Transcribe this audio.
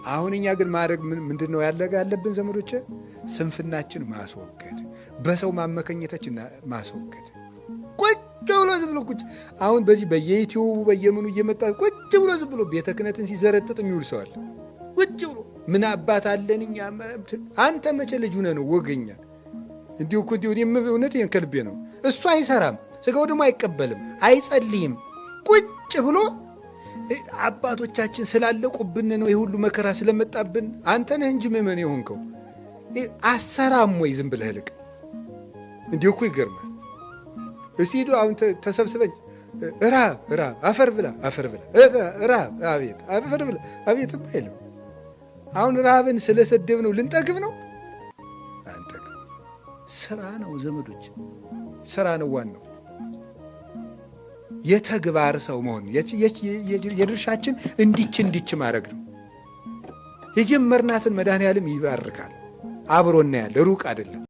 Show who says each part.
Speaker 1: አሁን እኛ ግን ማድረግ ምንድነው ያለብን ዘመዶች? ስንፍናችን ማስወገድ፣ በሰው ማመከኘታችን ማስወገድ። ቁጭ ብሎ ዝም ብሎ ቁጭ አሁን በዚህ በየዩቲዩቡ በየምኑ እየመጣ ቁጭ ብሎ ዝም ብሎ ቤተ ክህነትን ሲዘረጥጥ የሚውል ሰው አለ። ቁጭ ብሎ ምን አባት አለን እኛ? አንተ መቼ ልጅ ሆነህ ነው ወገኛ? እንዲሁ እኮ እውነቴን ከልቤ ነው። እሱ አይሰራም፣ ስጋው ደግሞ አይቀበልም፣ አይጸልይም። ቁጭ ብሎ አባቶቻችን ስላለቁብን ነው የሁሉ መከራ ስለመጣብን። አንተ ነህ እንጂ ምእመን የሆንከው አሰራም ወይ? ዝም ብለህ ልቅ እንዲሁ እኮ ይገርማል። እስቲ ሂዱ አሁን ተሰብስበኝ ራብ አፈር ብላ ራብ አቤት አፈር ብላ አቤት አይልም። አሁን ራብን ስለሰደብ ነው ልንጠግብ ነው? አንጠግብ። ስራ ነው ዘመዶች፣ ስራ ነው ዋናው። የተግባር ሰው መሆን የድርሻችን እንዲች ማድረግ ነው። የጀመርናትን መድኃኔዓለም ይባርካል። አብሮና ያለ ሩቅ አይደለም።